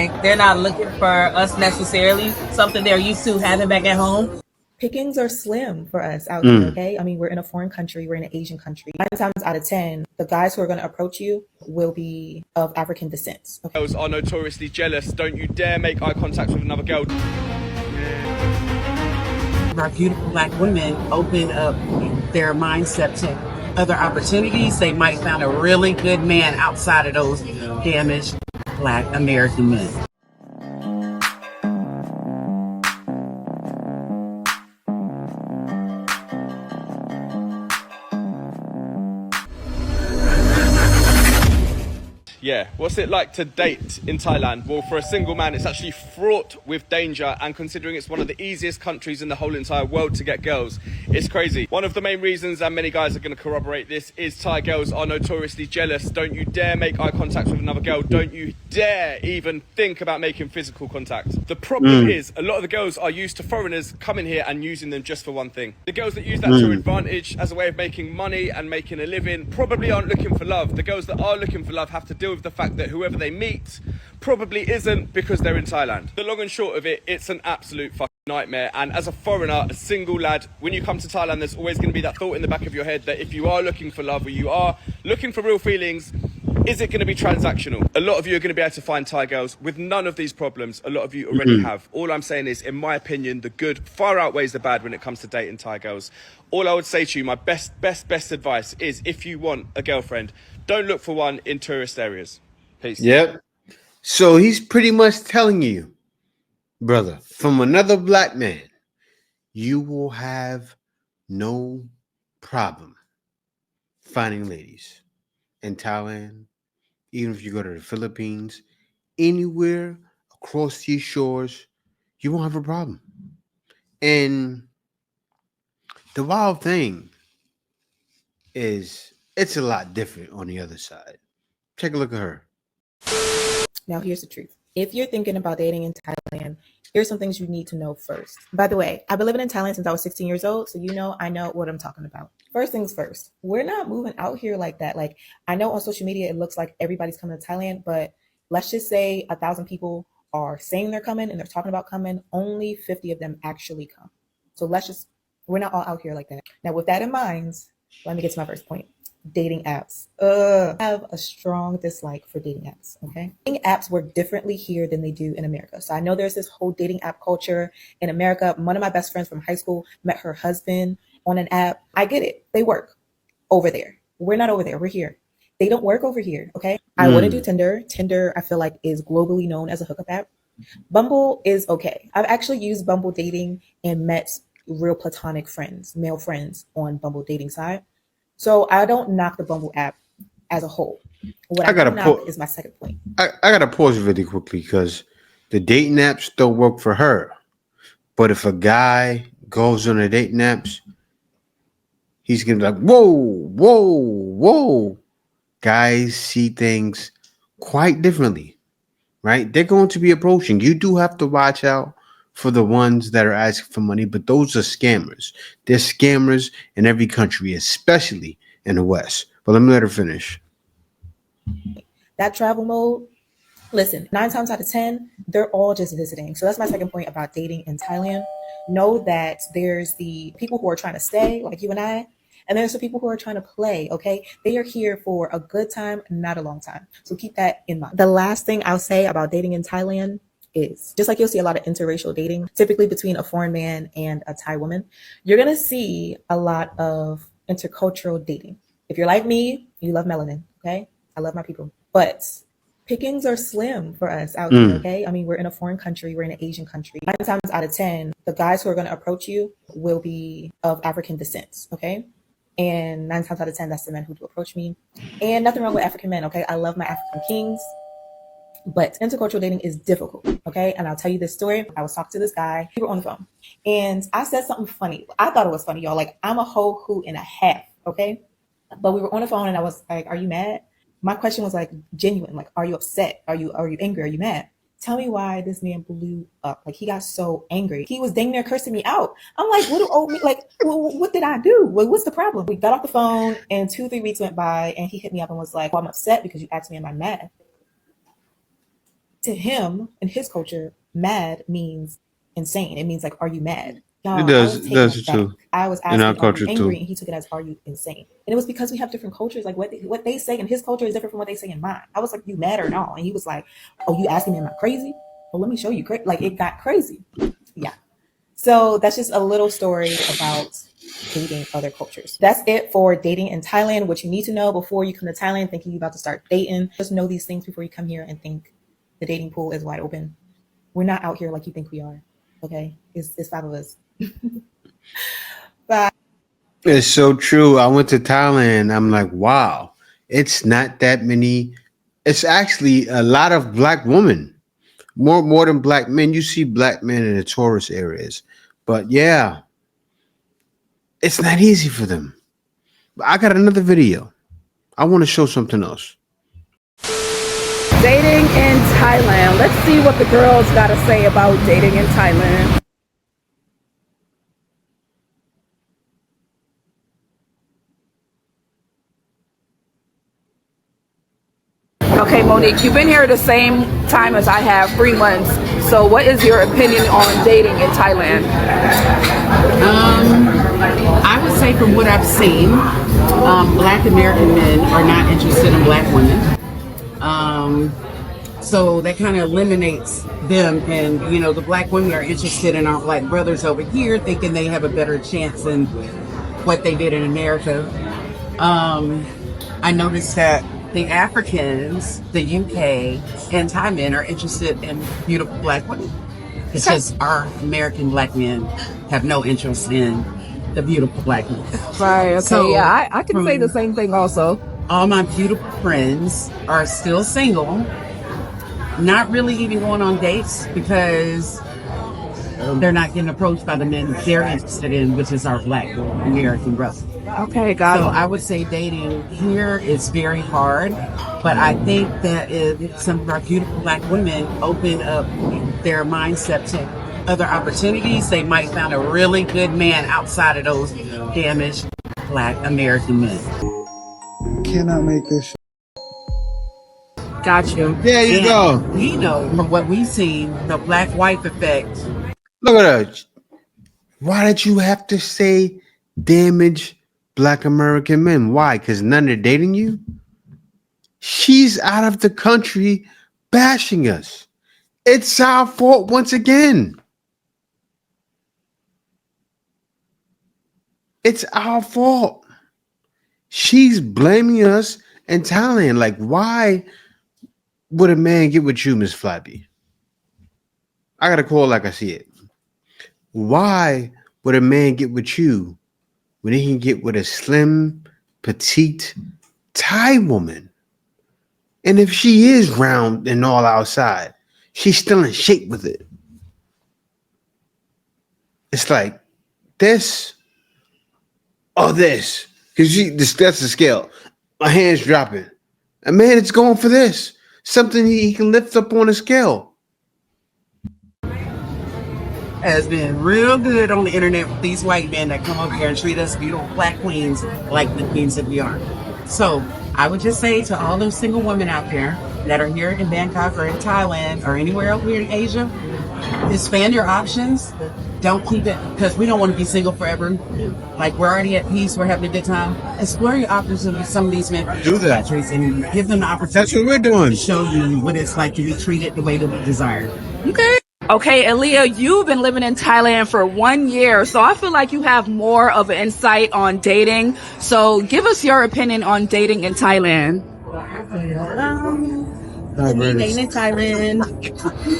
like they're not looking for us necessarily, something they're used to having back at home. Pickings are slim for us out here, okay? I mean, we're in a foreign country, we're in an Asian country. 9 times out of 10, the guys who are going to approach you will be of African descent. Okay? Girls are notoriously jealous. Don't you dare make eye contact with another girl. Our beautiful black women open up their mindset to other opportunities. They might find a really good man outside of those damaged black American men. Yeah, what's it like to date in Thailand? Well, for a single man, it's actually fraught with danger, and considering it's one of the easiest countries in the whole entire world to get girls, it's crazy. One of the main reasons, and many guys are going to corroborate this, is Thai girls are notoriously jealous. Don't you dare make eye contact with another girl. Don't you dare even think about making physical contact. The problem is, a lot of the girls are used to foreigners coming here and using them just for one thing. The girls that use that to advantage as a way of making money and making a living probably aren't looking for love. The girls that are looking for love have to deal with the fact that whoever they meet probably isn't because they're in Thailand. The long and short of it, it's an absolute fucking nightmare. And as a foreigner, a single lad, when you come to Thailand, there's always going to be that thought in the back of your head that if you are looking for love or you are looking for real feelings, is it going to be transactional? A lot of you are going to be able to find Thai girls with none of these problems. A lot of you already have. All I'm saying is, in my opinion, the good far outweighs the bad when it comes to dating Thai girls. All I would say to you, my best advice is, if you want a girlfriend, don't look for one in tourist areas. Peace. Yep. So he's pretty much telling you, brother, from another black man, you will have no problem finding ladies in Thailand, even if you go to the Philippines, anywhere across these shores, you won't have a problem. And the wild thing is, it's a lot different on the other side. Take a look at her. Now, here's the truth. If you're thinking about dating in Thailand, here's some things you need to know first. By the way, I've been living in Thailand since I was 16 years old, so I know what I'm talking about. First things first, we're not moving out here like that. Like, I know on social media, it looks like everybody's coming to Thailand, but let's just say 1,000 people are saying they're coming and they're talking about coming. Only 50 of them actually come. So we're not all out here like that. Now, with that in mind, let me get to my first point. Dating apps. I have a strong dislike for dating apps, okay? Dating apps work differently here than they do in America. So I know there's this whole dating app culture in America. One of my best friends from high school met her husband on an app. I get it. They work over there. We're not over there. We're here. They don't work over here, okay? I wouldn't do Tinder. Tinder, I feel like, is globally known as a hookup app. Bumble is okay. I've actually used Bumble dating and met real platonic friends, male friends on Bumble dating side. So I don't knock the Bumble app as a whole. What I do knock is my second point. I got to pause really quickly because the dating apps don't work for her. But if a guy goes on the dating apps, he's going to be like, whoa, whoa, whoa. Guys see things quite differently, right? They're going to be approaching. You do have to watch out for the ones that are asking for money, but those are scammers. There's scammers in every country, especially in the West. But let me let her finish. That travel mode, listen, 9 times out of 10, they're all just visiting. So that's my second point about dating in Thailand. Know that there's the people who are trying to stay, like you and I, and there's the people who are trying to play, okay? They are here for a good time, not a long time. So keep that in mind. The last thing I'll say about dating in Thailand is, just like you'll see a lot of interracial dating, typically between a foreign man and a Thai woman, you're going to see a lot of intercultural dating. If you're like me, you love melanin, okay? I love my people. But pickings are slim for us out here, okay? I mean, we're in a foreign country, we're in an Asian country. 9 times out of 10, the guys who are going to approach you will be of African descent, okay? And 9 times out of 10, that's the men who do approach me. And nothing wrong with African men, okay? I love my African kings. But intercultural dating is difficult, okay? And I'll tell you this story. I was talking to this guy. We were on the phone. And I said something funny. I thought it was funny, y'all. Like, I'm a whole hoot and a half, okay? But we were on the phone and I was like, are you mad? My question was like genuine. Like, are you upset? Are you angry? Are you mad? Tell me why this man blew up. Like, he got so angry. He was dang near cursing me out. I'm like, what did I do? What's the problem? We got off the phone and 2-3 weeks went by and he hit me up and was like, well, I'm upset because you asked me, am I mad? To him, in his culture, mad means insane. It means like, are you mad? It Y'all, I does. was It taken does it aback. too. I was In our asking, are you culture angry? too. And he took it as, are you insane? And it was because we have different cultures. Like what they say in his culture is different from what they say in mine. I was like, you mad or no? And he was like, oh, you asking me, am I crazy? Well, let me show you. Like it got crazy. Yeah. So that's just a little story about dating other cultures. That's it for dating in Thailand. What you need to know before you come to Thailand thinking you're about to start dating. Just know these things before you come here and think the dating pool is wide open. We're not out here like you think we are. Okay? It's 5 of us. Bye. It's so true. I went to Thailand. I'm like, wow, it's not that many. It's actually a lot of black women, more than black men. You see black men in the tourist areas, but yeah, it's not easy for them. But I got another video. I want to show something else. Dating in Thailand. Let's see what the girls got to say about dating in Thailand. Okay, Monique, you've been here the same time as I have, 3 months. So what is your opinion on dating in Thailand? I would say from what I've seen, black American men are not interested in black women. So that kind of eliminates them, and the black women are interested in our black brothers over here, thinking they have a better chance than what they did in America. I noticed that the Africans, the UK, and Thai men are interested in beautiful black women. It's just our American black men have no interest in the beautiful black women. Right, okay, So, yeah, I can say the same thing also. All my beautiful friends are still single, not really even going on dates because they're not getting approached by the men they're interested in, which is our black American brothers. Okay, got So it. I would say dating here is very hard, but I think that if some of our beautiful black women open up their mindset to other opportunities, they might find a really good man outside of those damaged black American men. Cannot make this. Got you. There you go. We know from what we've seen, the black wife effect. Look at that. Why did you have to say damage black American men? Why? Because none are dating you? She's out of the country bashing us. It's our fault once again. It's our fault. She's blaming us in Thailand. Like, why would a man get with you, Miss Flappy? I got to call like I see it. Why would a man get with you when he can get with a slim, petite Thai woman? And if she is round and all outside, she's still in shape with it. It's like this or this. Because that's the scale. My hand's dropping. A man is going for this. Something he can lift up on a scale. Has been real good on the internet with these white men that come over here and treat us beautiful black queens like the queens that we are. So I would just say to all those single women out there that are here in Bangkok or in Thailand or anywhere over here in Asia, expand your options. Don't keep it, because we don't want to be single forever. Like, we're already at peace, we're having a good time. Explore your options with some of these men from Do that. countries and give them the opportunity. That's what we're doing. To show you what it's like to be treated the way that we desire. Okay. Okay, Aaliyah, you've been living in Thailand for 1 year, so I feel like you have more of an insight on dating. So give us your opinion on dating in Thailand. Dating in Thailand.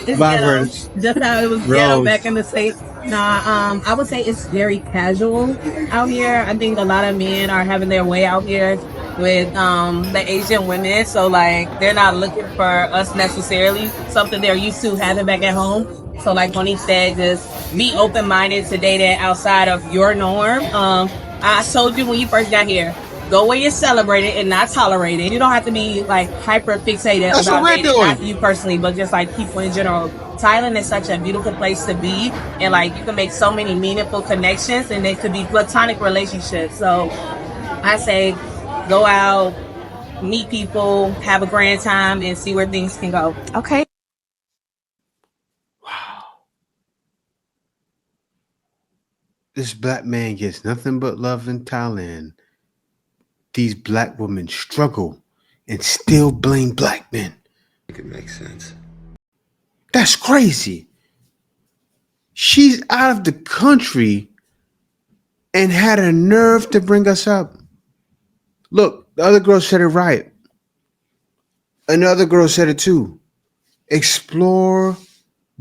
It's Vibers. ghetto, just how it was ghetto back in the States. Nah, I would say it's very casual out here. I think a lot of men are having their way out here with the Asian women. So like they're not looking for us necessarily, something they're used to having back at home. So like Monique said, just be open-minded to dating outside of your norm. I told you when you first got here, go where you're celebrated and not tolerated. You don't have to be like hyper fixated That's about what we're dating, doing. not you personally, but just like people in general. Thailand is such a beautiful place to be, and like you can make so many meaningful connections, and they could be platonic relationships. So I say go out, meet people, have a grand time, and see where things can go. Okay. this black man gets nothing but love in Thailand. These black women struggle and still blame black men. It makes sense. That's crazy. She's out of the country and had a nerve to bring us up. Look, the other girl said it right. Another girl said it too. Explore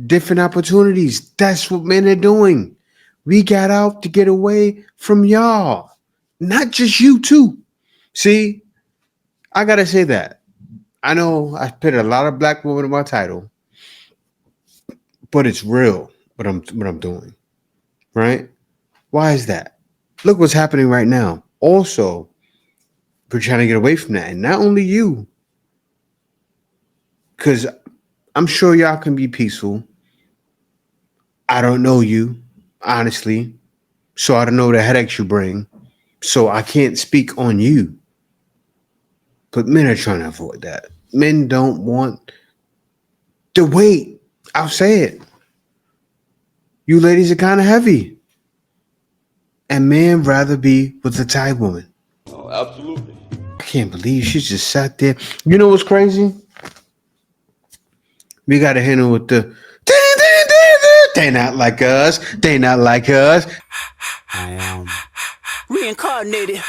different opportunities. That's what men are doing. We got out to get away from y'all. Not just you too. See, I gotta say that. I know I put a lot of black women in my title, but it's real what I'm doing. Right? Why is that? Look what's happening right now. Also, we're trying to get away from that. And not only you, because I'm sure y'all can be peaceful. I don't know you, honestly. So I don't know the headaches you bring. So I can't speak on you. But men are trying to avoid that. Men don't want to wait. I'll say it. You ladies are kind of heavy. And men rather be with a Thai woman. Oh, absolutely. I can't believe she just sat there. You know what's crazy? We got to handle with the they not like us. They not like us. I am reincarnated.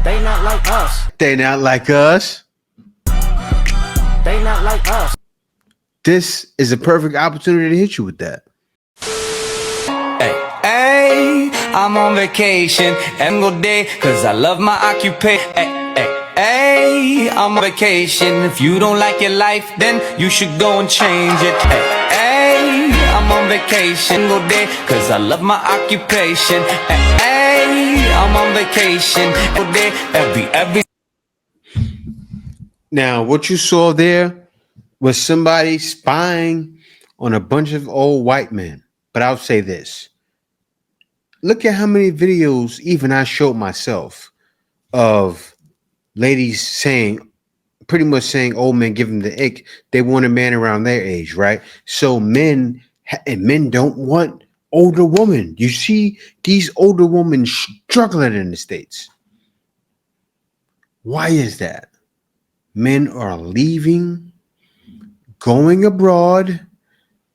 They not like us. They not like us. They not like us. This is a perfect opportunity to hit you with that. Hey, I'm on vacation every single day cause I love my occupation. Hey, I'm on vacation. If you don't like your life, then you should go and change it. Hey, I'm on vacation all day cause I love my occupation. Hey, I'm on vacation all day, every. Now, what you saw there was somebody spying on a bunch of old white men. But I'll say this. Look at how many videos even I showed myself of ladies saying, pretty much saying old men give them the ick. They want a man around their age, right? So men don't want older women. You see these older women struggling in the States. Why is that? Men are leaving, going abroad,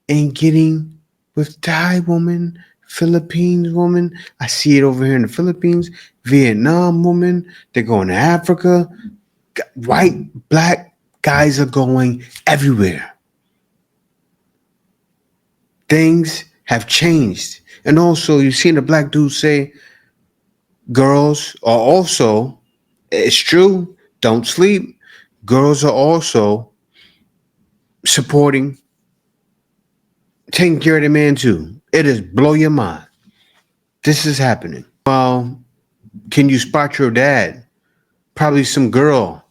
and getting with Thai woman, Philippines woman. I see it over here in the Philippines. Vietnam woman. They're going to Africa. White, black guys are going everywhere. Things have changed. And also, you've seen the black dude say, girls are also, it's true, don't sleep. Girls are also supporting, taking care of the man too. It is blow your mind. This is happening. Well, can you spot your dad? Probably some girl.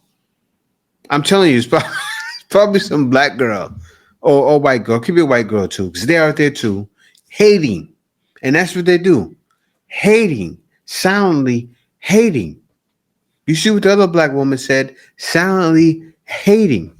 I'm telling you, it's probably some black girl or white girl. Could be a white girl too, because they're out there too, hating. And that's what they do. Hating, soundly hating. You see what the other black woman said? Silently hating.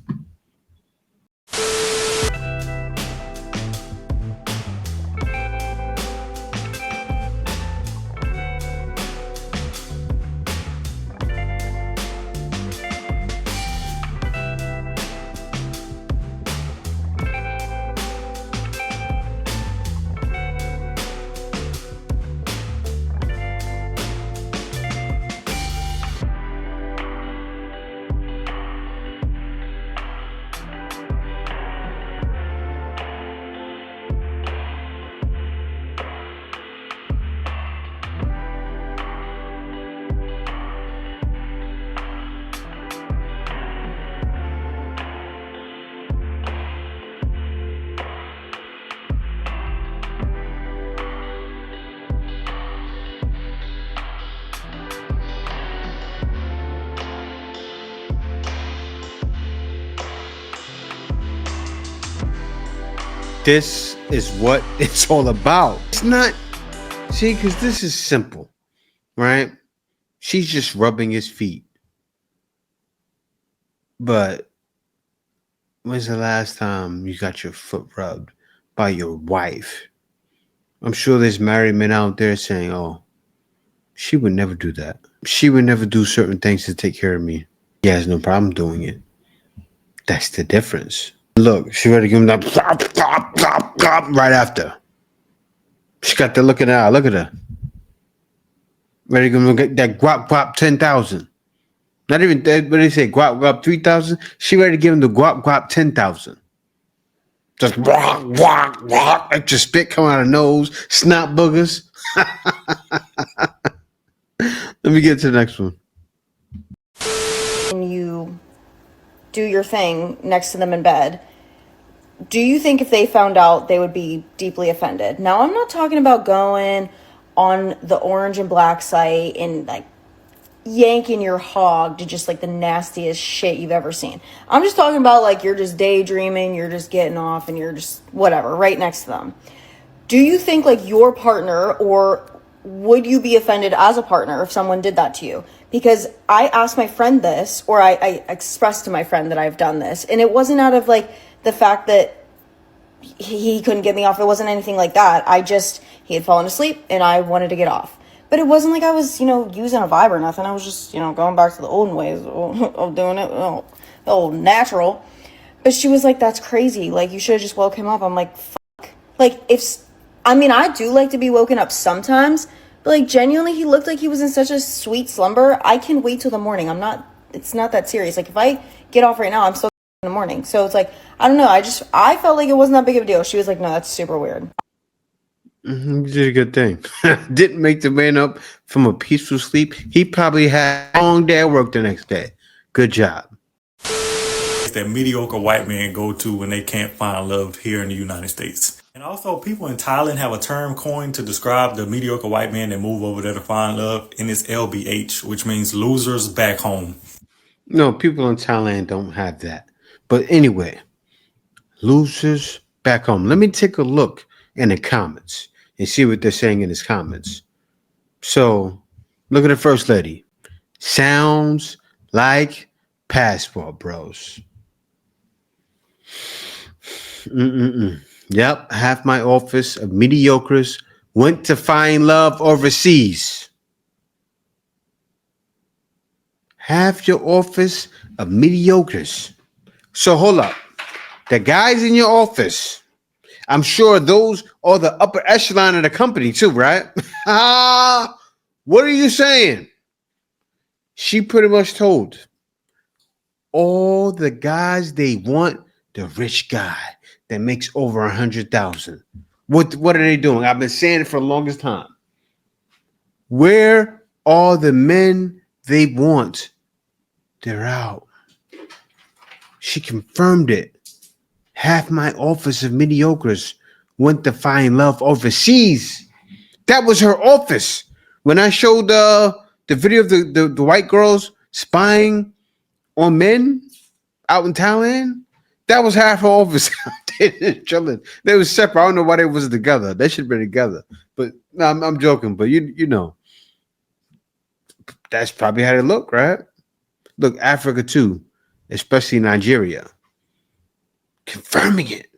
This is what it's all about. It's not, see, because this is simple, right? She's just rubbing his feet. But when's the last time you got your foot rubbed by your wife? I'm sure there's married men out there saying, "Oh, she would never do that. She would never do certain things to take care of me. He has no problem doing it." That's the difference. Look, she ready to give him that plop, plop, plop, plop right after. She got the look in the eye. Look at her. Ready to get that guap guap 10,000. Not even that, what they say, guap guap 3,000. She ready to give him the guap guap 10,000. Just walk, walk, walk. Extra spit coming out of nose, snot boogers. Let me get to the next one. And you do your thing next to them in bed, do you think if they found out they would be deeply offended? Now, I'm not talking about going on the orange and black site and like yanking your hog to just like the nastiest shit you've ever seen. I'm just talking about like you're just daydreaming, you're just getting off and you're just whatever, right next to them. Do you think like your partner, or would you be offended as a partner if someone did that to you? Because I asked my friend this, or I expressed to my friend that I've done this, and it wasn't out of like the fact that he couldn't get me off. It wasn't anything like that. He had fallen asleep and I wanted to get off. But it wasn't like I was, using a vibe or nothing. I was just, going back to the olden ways of doing it, old natural. But she was like, that's crazy. Like, you should have just woke him up. I'm like, fuck. Like, I do like to be woken up sometimes, but like, genuinely, he looked like he was in such a sweet slumber. I can wait till the morning. It's not that serious. Like, if I get off right now, I'm still in the morning. So it's like, I don't know. I felt like it wasn't that big of a deal. She was like, no, that's super weird. You did a good thing. Didn't make the man up from a peaceful sleep. He probably had a long day at work the next day. Good job. It's that mediocre white man go to when they can't find love here in the United States. And also, people in Thailand have a term coined to describe the mediocre white man that move over there to find love, and it's LBH, which means losers back home. No, people in Thailand don't have that. But anyway, losers back home. Let me take a look in the comments and see what they're saying in his comments. So, look at the first lady. Sounds like passport bros. Yep, half my office of mediocres went to find love overseas. Half your office of mediocres. So hold up. The guys in your office, I'm sure those are the upper echelon of the company too, right? What are you saying? She pretty much told all the guys they want the rich guy that makes over 100,000. What are they doing? I've been saying it for the longest time. Where are the men they want? They're out. She confirmed it. Half my office of mediocres went to find love overseas. That was her office. When I showed the video of the white girls spying on men out in Thailand, that was half her office. They chilling. They was separate. I don't know why they was together. They should be together. But no, I'm joking. But you know, that's probably how they look, right? Look, Africa too, especially Nigeria. Confirming it.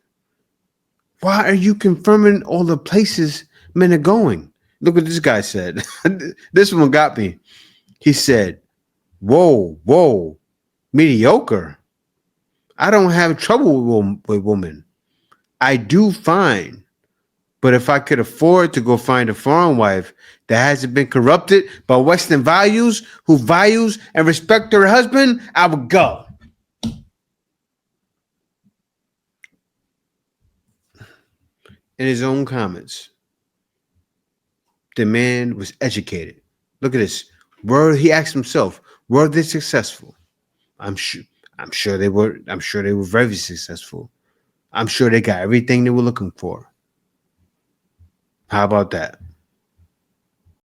Why are you confirming all the places men are going? Look what this guy said. This one got me. He said, whoa, mediocre. I don't have trouble with women. I do fine. But if I could afford to go find a foreign wife that hasn't been corrupted by Western values, who values and respect her husband, I would go. In his own comments, the man was educated. Look at this. He asked himself, were they successful? I'm sure they were very successful. I'm sure they got everything they were looking for. How about that?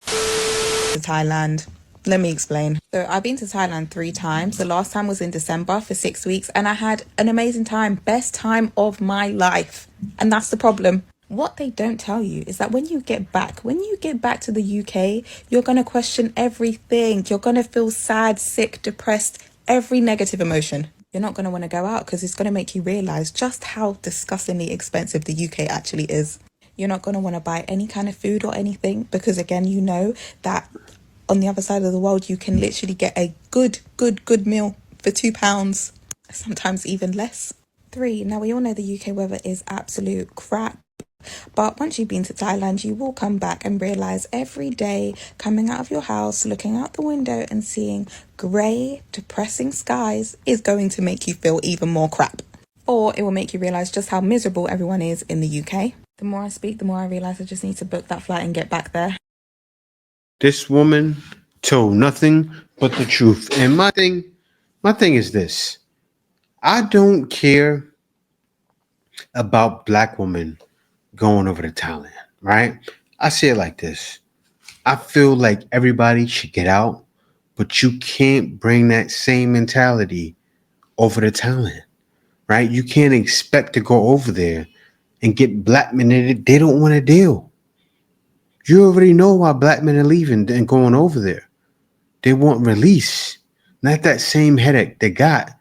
To Thailand. Let me explain. So I've been to Thailand 3 times. The last time was in December for 6 weeks, and I had an amazing time. Best time of my life. And that's the problem. What they don't tell you is that when you get back to the UK, you're going to question everything. You're going to feel sad, sick, depressed, every negative emotion. You're not going to want to go out because it's going to make you realize just how disgustingly expensive the UK actually is. You're not going to want to buy any kind of food or anything because, again, you know that on the other side of the world, you can literally get a good meal for £2, sometimes even less. 3, now we all know the UK weather is absolute crap. But once you've been to Thailand, you will come back and realise every day coming out of your house, looking out the window and seeing grey, depressing skies is going to make you feel even more crap. Or it will make you realise just how miserable everyone is in the UK. The more I speak, the more I realise I just need to book that flight and get back there. This woman told nothing but the truth. And my thing is this. I don't care about black women going over to Thailand, right? I say it like this. I feel like everybody should get out, but you can't bring that same mentality over to Thailand, right? You can't expect to go over there and get black men in it. They don't want to deal. You already know why black men are leaving and going over there. They want release, not that same headache they got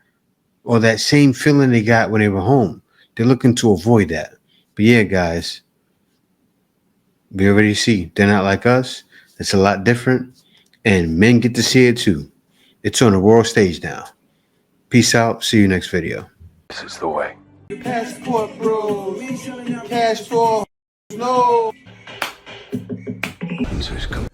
or that same feeling they got when they were home. They're looking to avoid that. But yeah, guys, we already see they're not like us. It's a lot different. And men get to see it too. It's on the world stage now. Peace out. See you next video. This is the way. Passport, bro. Passport. No. Answers come.